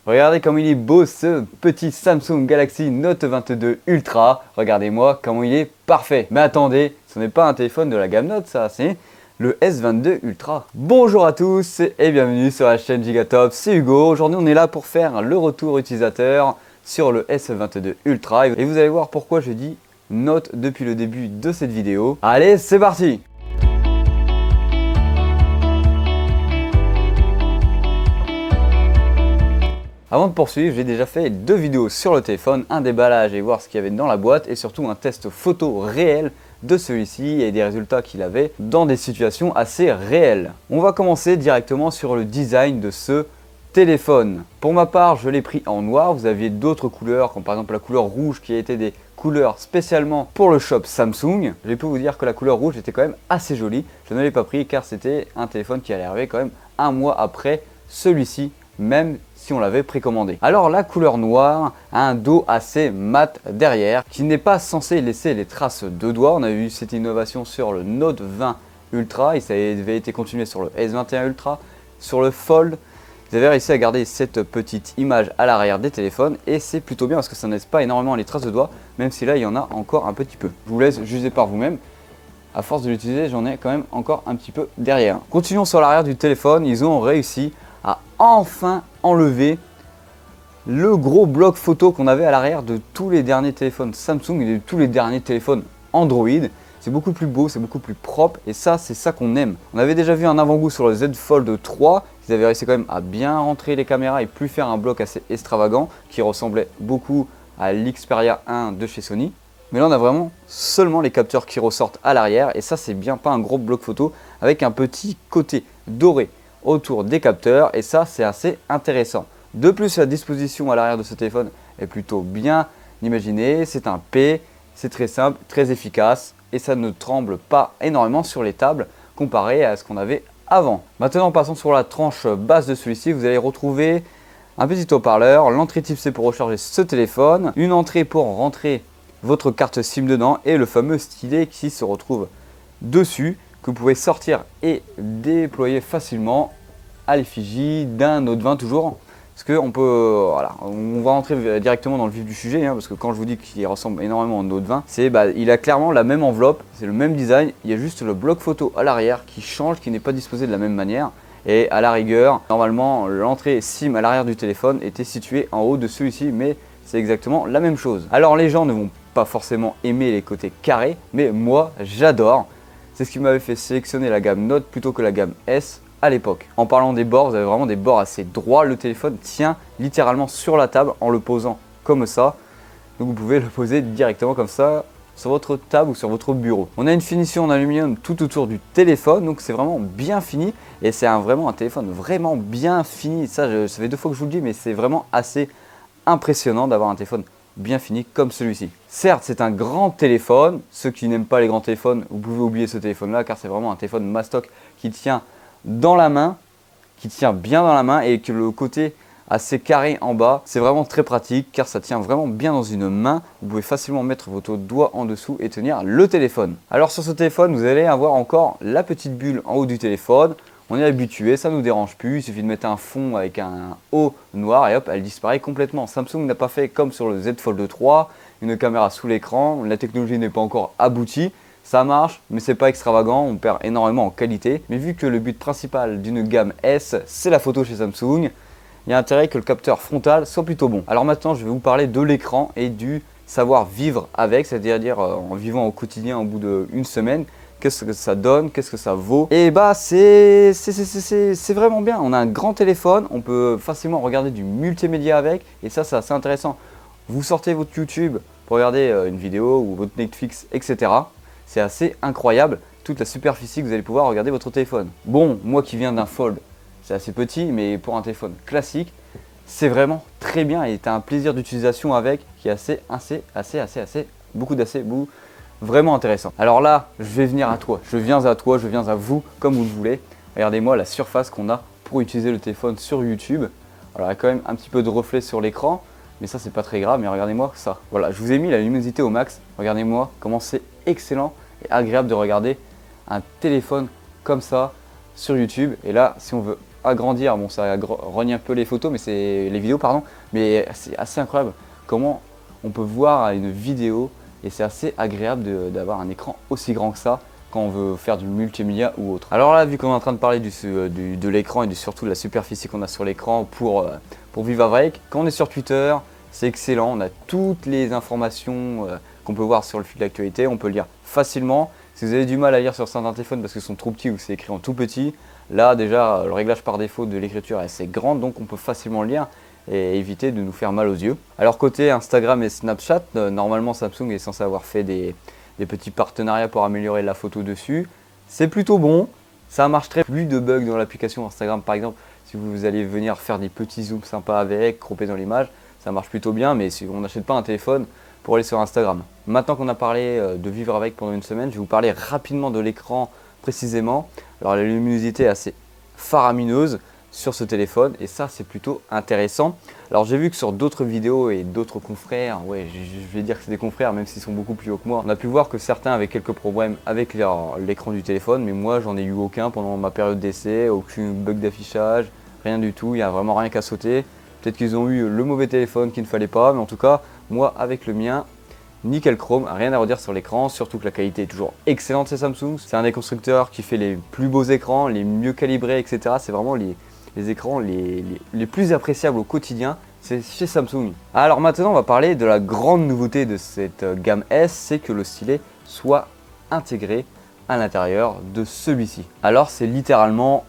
Regardez comme il est beau ce petit Samsung Galaxy Note 22 Ultra. Regardez-moi comment il est parfait. Mais attendez, ce n'est pas un téléphone de la gamme Note ça, c'est le S22 Ultra. Bonjour à tous et bienvenue sur la chaîne Gigatop, c'est Hugo. Aujourd'hui on est là pour faire le retour utilisateur sur le S22 Ultra. Et vous allez voir pourquoi je dis Note depuis le début de cette vidéo. Allez, c'est parti! Avant de poursuivre, j'ai déjà fait 2 vidéos sur le téléphone, un déballage et voir ce qu'il y avait dans la boîte et surtout un test photo réel de celui-ci et des résultats qu'il avait dans des situations assez réelles. On va commencer directement sur le design de ce téléphone. Pour ma part, je l'ai pris en noir. Vous aviez d'autres couleurs, comme par exemple la couleur rouge qui a été des couleurs spécialement pour le shop Samsung. Je peux vous dire que la couleur rouge était quand même assez jolie. Je ne l'ai pas pris car c'était un téléphone qui allait arriver quand même un mois après celui-ci, même si on l'avait précommandé. Alors la couleur noire a un dos assez mat derrière qui n'est pas censé laisser les traces de doigts. On a eu cette innovation sur le Note 20 Ultra et ça avait été continué sur le S21 Ultra, sur le Fold. Ils avaient réussi à garder cette petite image à l'arrière des téléphones et c'est plutôt bien parce que ça ne laisse pas énormément les traces de doigts, même si là il y en a encore un petit peu. Je vous laisse juger par vous-même. À force de l'utiliser, j'en ai quand même encore un petit peu derrière. Continuons sur l'arrière du téléphone. Ils ont réussi à enfin enlever le gros bloc photo qu'on avait à l'arrière de tous les derniers téléphones Samsung et de tous les derniers téléphones Android. C'est beaucoup plus beau, c'est beaucoup plus propre et ça, c'est ça qu'on aime. On avait déjà vu un avant-goût sur le Z Fold 3. Ils avaient réussi quand même à bien rentrer les caméras et plus faire un bloc assez extravagant qui ressemblait beaucoup à l'Xperia 1 de chez Sony. Mais là, on a vraiment seulement les capteurs qui ressortent à l'arrière et ça, c'est bien pas un gros bloc photo avec un petit côté doré autour des capteurs et ça c'est assez intéressant. De plus, la disposition à l'arrière de ce téléphone est plutôt bien imaginée, c'est un P, c'est très simple, très efficace et ça ne tremble pas énormément sur les tables comparé à ce qu'on avait avant. Maintenant passons sur la tranche basse de celui-ci, vous allez retrouver un petit haut-parleur, l'entrée type C pour recharger ce téléphone, une entrée pour rentrer votre carte SIM dedans et le fameux stylet qui se retrouve dessus, que vous pouvez sortir et déployer facilement à l'effigie d'un Note 20 toujours. Parce qu'on peut, voilà, on va rentrer directement dans le vif du sujet, parce que quand je vous dis qu'il ressemble énormément au Note 20, c'est il a clairement la même enveloppe, c'est le même design, il y a juste le bloc photo à l'arrière qui change, qui n'est pas disposé de la même manière. Et à la rigueur, normalement, l'entrée SIM à l'arrière du téléphone était située en haut de celui-ci, mais c'est exactement la même chose. Alors les gens ne vont pas forcément aimer les côtés carrés, mais moi j'adore. C'est ce qui m'avait fait sélectionner la gamme Note plutôt que la gamme S à l'époque. En parlant des bords, vous avez vraiment des bords assez droits. Le téléphone tient littéralement sur la table en le posant comme ça. Donc vous pouvez le poser directement comme ça sur votre table ou sur votre bureau. On a une finition en aluminium tout autour du téléphone, donc c'est vraiment bien fini. Et c'est vraiment un téléphone vraiment bien fini. Ça fait 2 fois que je vous le dis, mais c'est vraiment assez impressionnant d'avoir un téléphone bien fini comme celui-ci. Certes, c'est un grand téléphone. Ceux qui n'aiment pas les grands téléphones, vous pouvez oublier ce téléphone-là car c'est vraiment un téléphone mastoc qui tient dans la main, qui tient bien dans la main et que le côté assez carré en bas, c'est vraiment très pratique car ça tient vraiment bien dans une main. Vous pouvez facilement mettre votre doigt en dessous et tenir le téléphone. Alors sur ce téléphone, vous allez avoir encore la petite bulle en haut du téléphone. On est habitué, ça ne nous dérange plus, il suffit de mettre un fond avec un haut noir et hop, elle disparaît complètement. Samsung n'a pas fait comme sur le Z Fold 3, une caméra sous l'écran, la technologie n'est pas encore aboutie. Ça marche, mais c'est pas extravagant, on perd énormément en qualité. Mais vu que le but principal d'une gamme S, c'est la photo chez Samsung, il y a intérêt que le capteur frontal soit plutôt bon. Alors maintenant, je vais vous parler de l'écran et du savoir vivre avec, c'est-à-dire en vivant au quotidien au bout d'une semaine. Qu'est-ce que ça donne, qu'est-ce que ça vaut. Et c'est vraiment bien. On a un grand téléphone, on peut facilement regarder du multimédia avec et ça c'est assez intéressant. Vous sortez votre YouTube pour regarder une vidéo ou votre Netflix, etc. C'est assez incroyable toute la superficie que vous allez pouvoir regarder votre téléphone. Bon, moi qui viens d'un Fold, c'est assez petit, mais pour un téléphone classique, c'est vraiment très bien et tu as un plaisir d'utilisation avec qui est beaucoup vraiment intéressant. Alors là, je vais venir à toi, je viens à vous, comme vous le voulez. Regardez-moi la surface qu'on a pour utiliser le téléphone sur YouTube. Alors il y a quand même un petit peu de reflet sur l'écran, mais ça c'est pas très grave, mais regardez-moi ça. Voilà, je vous ai mis la luminosité au max. Regardez-moi comment c'est excellent et agréable de regarder un téléphone comme ça sur YouTube. Et là, si on veut agrandir, bon ça rogne un peu les photos, mais c'est les vidéos pardon, mais c'est assez incroyable comment on peut voir une vidéo et c'est assez agréable d'avoir un écran aussi grand que ça quand on veut faire du multimédia ou autre. Alors là, vu qu'on est en train de parler de l'écran et surtout de la superficie qu'on a sur l'écran pour vivre avec, quand on est sur Twitter, c'est excellent, on a toutes les informations qu'on peut voir sur le fil d'actualité, on peut lire facilement. Si vous avez du mal à lire sur certains téléphones parce qu'ils sont trop petits ou c'est écrit en tout petit, là déjà le réglage par défaut de l'écriture est assez grand, donc on peut facilement le lire et éviter de nous faire mal aux yeux. Alors côté Instagram et Snapchat, normalement Samsung est censé avoir fait des petits partenariats pour améliorer la photo dessus. C'est plutôt bon, ça marche très bien. Plus de bugs dans l'application Instagram par exemple, si vous allez venir faire des petits zooms sympas avec, cropper dans l'image, ça marche plutôt bien, mais si on n'achète pas un téléphone pour aller sur Instagram. Maintenant qu'on a parlé de vivre avec pendant une semaine, je vais vous parler rapidement de l'écran précisément. Alors la luminosité est assez faramineuse sur ce téléphone et ça c'est plutôt intéressant. Alors j'ai vu que sur d'autres vidéos et d'autres confrères, ouais je vais dire que c'est des confrères même s'ils sont beaucoup plus hauts que moi, on a pu voir que certains avaient quelques problèmes avec l'écran du téléphone, mais moi j'en ai eu aucun pendant ma période d'essai, aucun bug d'affichage, rien du tout, il n'y a vraiment rien qu'à sauter. Peut-être qu'ils ont eu le mauvais téléphone qu'il ne fallait pas, mais en tout cas moi avec le mien, nickel chrome, rien à redire sur l'écran, surtout que la qualité est toujours excellente chez Samsung. C'est un des constructeurs qui fait les plus beaux écrans, les mieux calibrés, etc. C'est vraiment les écrans les plus appréciables au quotidien, c'est chez Samsung. Alors maintenant on va parler de la grande nouveauté de cette gamme S, c'est que le stylet soit intégré à l'intérieur de celui-ci. Alors c'est littéralement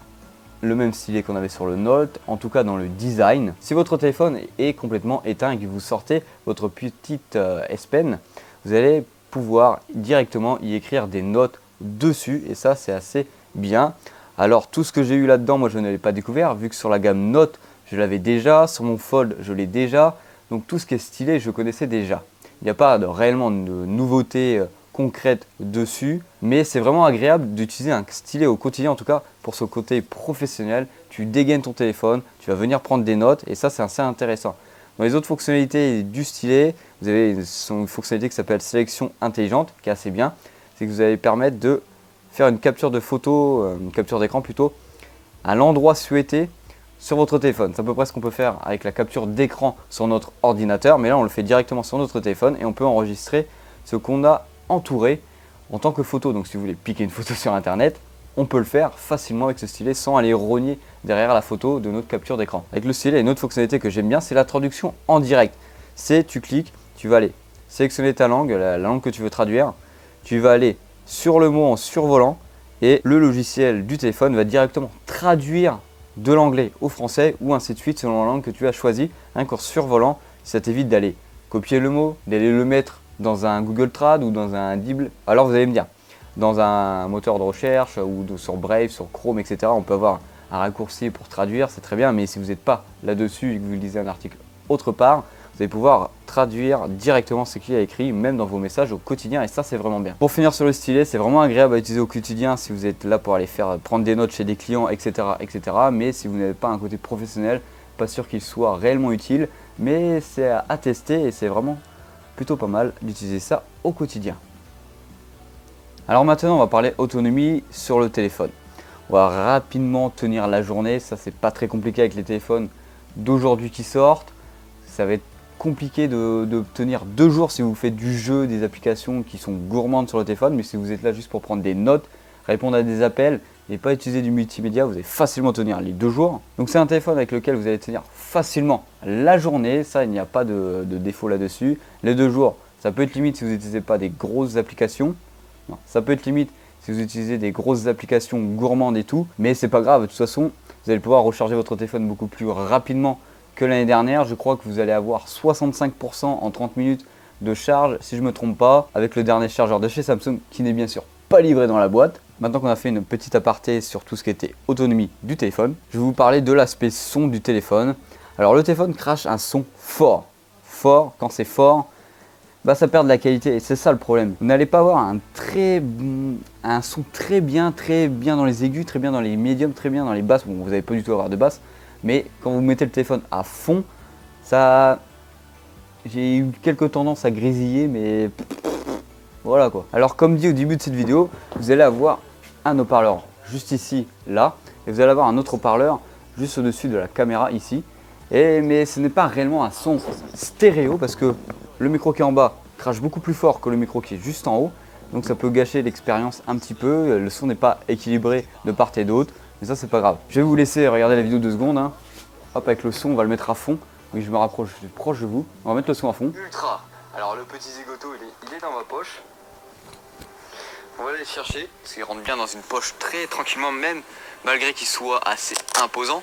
le même stylet qu'on avait sur le Note, en tout cas dans le design. Si votre téléphone est complètement éteint et que vous sortez votre petite S Pen, vous allez pouvoir directement y écrire des notes dessus et ça c'est assez bien. Alors tout ce que j'ai eu là-dedans, moi je ne l'ai pas découvert, vu que sur la gamme Note, je l'avais déjà, sur mon Fold, je l'ai déjà, donc tout ce qui est stylet, je connaissais déjà. Il n'y a pas réellement de nouveauté concrète dessus, mais c'est vraiment agréable d'utiliser un stylet au quotidien, en tout cas pour ce côté professionnel. Tu dégaines ton téléphone, tu vas venir prendre des notes, et ça c'est assez intéressant. Dans les autres fonctionnalités du stylet, vous avez une fonctionnalité qui s'appelle sélection intelligente, qui est assez bien, c'est que vous allez permettre de faire une capture de photo, une capture d'écran plutôt, à l'endroit souhaité sur votre téléphone. C'est à peu près ce qu'on peut faire avec la capture d'écran sur notre ordinateur, mais là on le fait directement sur notre téléphone et on peut enregistrer ce qu'on a entouré en tant que photo. Donc si vous voulez piquer une photo sur internet, on peut le faire facilement avec ce stylet sans aller rogner derrière la photo de notre capture d'écran. Avec le stylet, une autre fonctionnalité que j'aime bien, c'est la traduction en direct. C'est tu cliques, tu vas aller sélectionner ta langue, la langue que tu veux traduire, tu vas aller sur le mot en survolant et le logiciel du téléphone va directement traduire de l'anglais au français ou ainsi de suite selon la langue que tu as choisie. Un cours survolant, ça t'évite d'aller copier le mot, d'aller le mettre dans un Google Trad ou dans un DeepL. Alors vous allez me dire, dans un moteur de recherche ou sur Brave, sur Chrome, etc. on peut avoir un raccourci pour traduire, c'est très bien, mais si vous n'êtes pas là-dessus et que vous lisez un article autre part, vous allez pouvoir traduire directement ce qu'il y a écrit, même dans vos messages au quotidien, et ça c'est vraiment bien. Pour finir sur le stylet, c'est vraiment agréable à utiliser au quotidien si vous êtes là pour aller prendre des notes chez des clients, etc. etc. Mais si vous n'avez pas un côté professionnel, pas sûr qu'il soit réellement utile, mais c'est à tester et c'est vraiment plutôt pas mal d'utiliser ça au quotidien. Alors maintenant on va parler autonomie sur le téléphone. On va rapidement tenir la journée, ça c'est pas très compliqué avec les téléphones d'aujourd'hui qui sortent. Ça va être compliqué de tenir 2 jours si vous faites du jeu, des applications qui sont gourmandes sur le téléphone, mais si vous êtes là juste pour prendre des notes, répondre à des appels et pas utiliser du multimédia, vous allez facilement tenir les 2 jours. Donc c'est un téléphone avec lequel vous allez tenir facilement la journée, ça il n'y a pas de défaut là-dessus. Les 2 jours, ça peut être limite si vous n'utilisez pas des grosses applications. Non, ça peut être limite si vous utilisez des grosses applications gourmandes et tout, mais c'est pas grave, de toute façon, vous allez pouvoir recharger votre téléphone beaucoup plus rapidement que l'année dernière. Je crois que vous allez avoir 65% en 30 minutes de charge, si je ne me trompe pas, avec le dernier chargeur de chez Samsung qui n'est bien sûr pas livré dans la boîte. Maintenant qu'on a fait une petite aparté sur tout ce qui était autonomie du téléphone, je vais vous parler de l'aspect son du téléphone. Alors le téléphone crache un son fort. Fort, quand c'est fort, bah ça perd de la qualité et c'est ça le problème. Vous n'allez pas avoir un son très bien dans les aigus, très bien dans les médiums, très bien dans les basses. Bon, vous n'allez pas du tout avoir de basses, mais quand vous mettez le téléphone à fond, ça, j'ai eu quelques tendances à grésiller, mais voilà quoi. Alors comme dit au début de cette vidéo, vous allez avoir un haut-parleur juste ici, là, et vous allez avoir un autre haut-parleur juste au-dessus de la caméra ici. Mais ce n'est pas réellement un son stéréo parce que le micro qui est en bas crache beaucoup plus fort que le micro qui est juste en haut. Donc ça peut gâcher l'expérience un petit peu. Le son n'est pas équilibré de part et d'autre. Mais ça, c'est pas grave. Je vais vous laisser regarder la vidéo 2 secondes. Hein. Hop, avec le son, on va le mettre à fond. Oui, je me rapproche, je suis proche de vous. On va mettre le son à fond. Ultra. Alors le petit zigoto, il est dans ma poche. On va aller le chercher parce qu'il rentre bien dans une poche très tranquillement, même malgré qu'il soit assez imposant.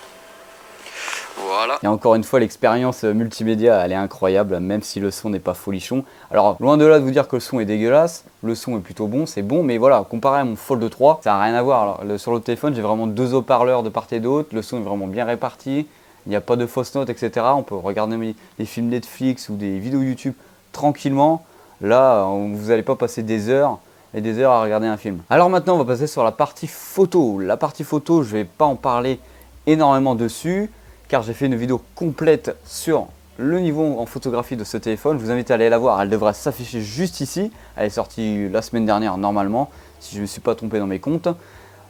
Voilà. Et encore une fois, l'expérience multimédia, elle est incroyable, même si le son n'est pas folichon. Alors, loin de là de vous dire que le son est dégueulasse, le son est plutôt bon, c'est bon, mais voilà, comparé à mon Fold 3, ça n'a rien à voir. Alors, sur le téléphone, j'ai vraiment 2 haut-parleurs de part et d'autre, le son est vraiment bien réparti, il n'y a pas de fausses notes, etc. On peut regarder des films Netflix ou des vidéos YouTube tranquillement. Là, vous n'allez pas passer des heures et des heures à regarder un film. Alors maintenant, on va passer sur la partie photo. La partie photo, je ne vais pas en parler énormément dessus, car j'ai fait une vidéo complète sur le niveau en photographie de ce téléphone. Je vous invite à aller la voir, elle devrait s'afficher juste ici. Elle est sortie la semaine dernière normalement, si je ne me suis pas trompé dans mes comptes.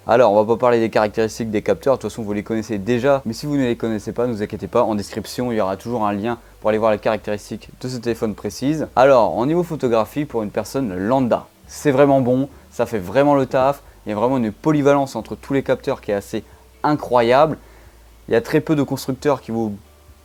Alors, on va pas parler des caractéristiques des capteurs, de toute façon vous les connaissez déjà, mais si vous ne les connaissez pas, ne vous inquiétez pas, en description il y aura toujours un lien pour aller voir les caractéristiques de ce téléphone précise. Alors, en niveau photographie, pour une personne lambda, c'est vraiment bon, ça fait vraiment le taf, il y a vraiment une polyvalence entre tous les capteurs qui est assez incroyable. Il y a très peu de constructeurs qui vous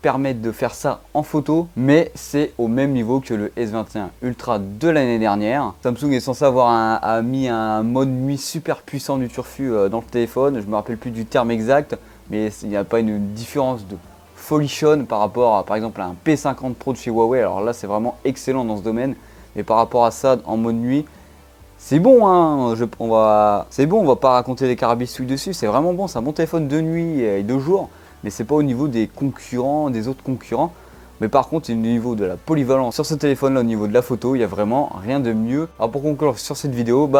permettent de faire ça en photo, mais c'est au même niveau que le S21 Ultra de l'année dernière. Samsung est censé avoir mis un mode nuit super puissant du turfu dans le téléphone. Je ne me rappelle plus du terme exact, mais il n'y a pas une différence de folichonne par rapport à, par exemple, à un P50 Pro de chez Huawei. Alors là, c'est vraiment excellent dans ce domaine, mais par rapport à ça, en mode nuit, c'est bon, hein, c'est bon, on va pas raconter des carabistouilles dessus, c'est vraiment bon, c'est un bon téléphone de nuit et de jour, mais c'est pas au niveau des concurrents, des autres concurrents. Mais par contre, au niveau de la polyvalence sur ce téléphone-là, au niveau de la photo, il n'y a vraiment rien de mieux. Alors pour conclure sur cette vidéo,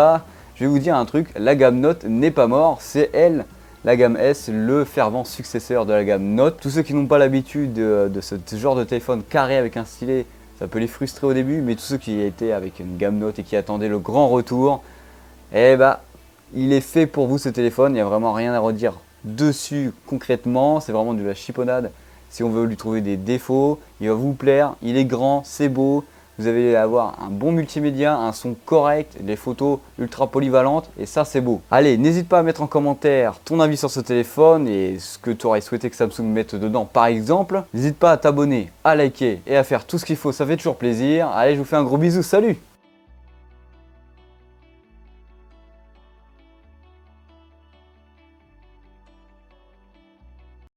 je vais vous dire un truc, la gamme Note n'est pas morte, c'est elle, la gamme S, le fervent successeur de la gamme Note. Tous ceux qui n'ont pas l'habitude de ce genre de téléphone carré avec un stylet, ça peut les frustrer au début, mais tous ceux qui étaient avec une gamme Note et qui attendaient le grand retour, il est fait pour vous ce téléphone, il n'y a vraiment rien à redire dessus concrètement, c'est vraiment de la chiponnade. Si on veut lui trouver des défauts, il va vous plaire, il est grand, c'est beau, vous allez avoir un bon multimédia, un son correct, des photos ultra polyvalentes et ça c'est beau. Allez, n'hésite pas à mettre en commentaire ton avis sur ce téléphone et ce que tu aurais souhaité que Samsung mette dedans par exemple. N'hésite pas à t'abonner, à liker et à faire tout ce qu'il faut, ça fait toujours plaisir. Allez, je vous fais un gros bisou, salut!